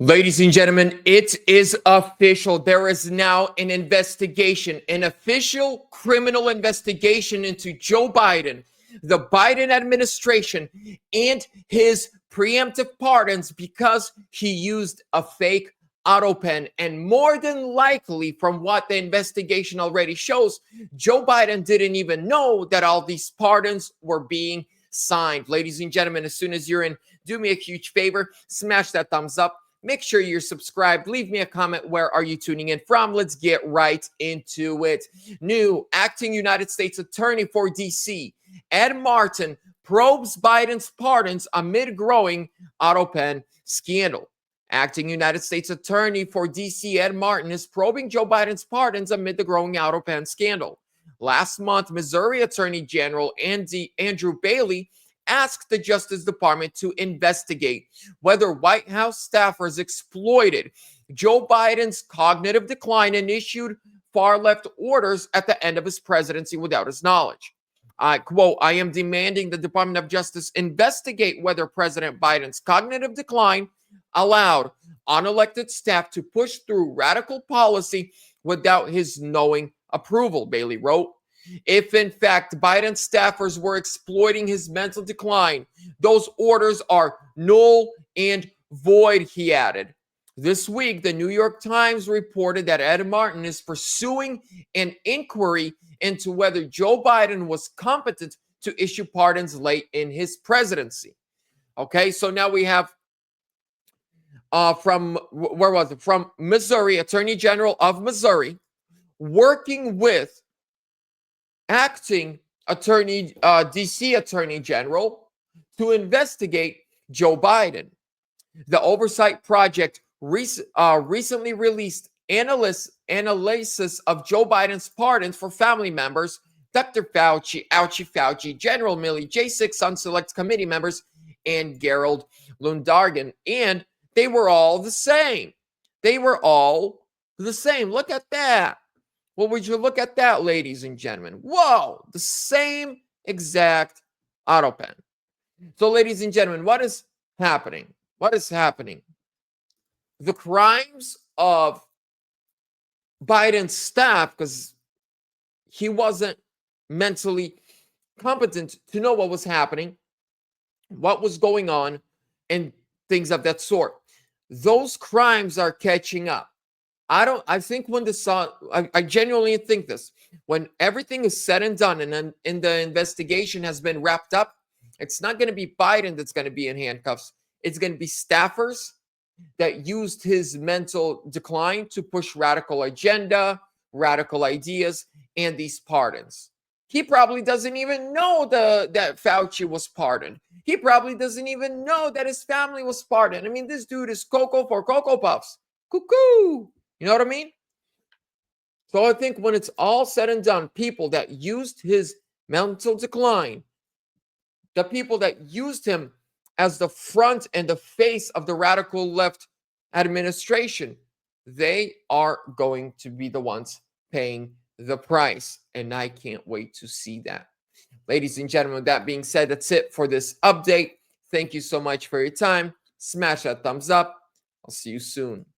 Ladies and gentlemen, it is official. There is now an investigation, an official criminal investigation into Joe Biden, the Biden administration, and his preemptive pardons because he used a fake auto pen. And more than likely, from what the investigation already shows, Joe Biden didn't even know that all these pardons were being signed. Ladies and gentlemen, as soon as you're in, do me a huge favor, smash that thumbs up. Make sure you're subscribed. Leave me a comment. Where are you tuning in from? Let's get right into it. New acting United States Attorney for D.C., Ed Martin, probes Biden's pardons amid growing auto pen scandal. Acting United States Attorney for D.C., Ed Martin, is probing Joe Biden's pardons amid the growing auto pen scandal. Last month, Missouri Attorney General Andrew Bailey asked the Justice Department to investigate whether White House staffers exploited Joe Biden's cognitive decline and issued far-left orders at the end of his presidency without his knowledge. I quote, "I am demanding the Department of Justice investigate whether President Biden's cognitive decline allowed unelected staff to push through radical policy without his knowing approval," Bailey wrote. "If, in fact, Biden staffers were exploiting his mental decline, those orders are null and void," he added. This week, the New York Times reported that Ed Martin is pursuing an inquiry into whether Joe Biden was competent to issue pardons late in his presidency. Okay, so now we have from Missouri, Attorney General of Missouri, working with acting attorney, DC Attorney General, to investigate Joe Biden. The Oversight Project recently released analysis of Joe Biden's pardons for family members, Dr. Fauci, General Milley, J6 Unselect Committee members, and Gerald Lundargan. And they were all the same. They were all the same. Look at that. Well, would you look at that, ladies and gentlemen? Whoa, the same exact auto pen. So, ladies and gentlemen, what is happening? What is happening? The crimes of Biden's staff, because he wasn't mentally competent to know what was happening, what was going on, and things of that sort. Those crimes are catching up. I think when I genuinely think this, when everything is said and done and then the investigation has been wrapped up, it's not going to be Biden that's going to be in handcuffs. It's going to be staffers that used his mental decline to push radical agenda, radical ideas, and these pardons. He probably doesn't even know that Fauci was pardoned. He probably doesn't even know that his family was pardoned. I mean, this dude is Cocoa for Cocoa Puffs. Cuckoo. You know what I mean? So I think when it's all said and done, people that used his mental decline, the people that used him as the front and the face of the radical left administration, they are going to be the ones paying the price. And I can't wait to see that. Ladies and gentlemen, with that being said, that's it for this update. Thank you so much for your time. Smash that thumbs up. I'll see you soon.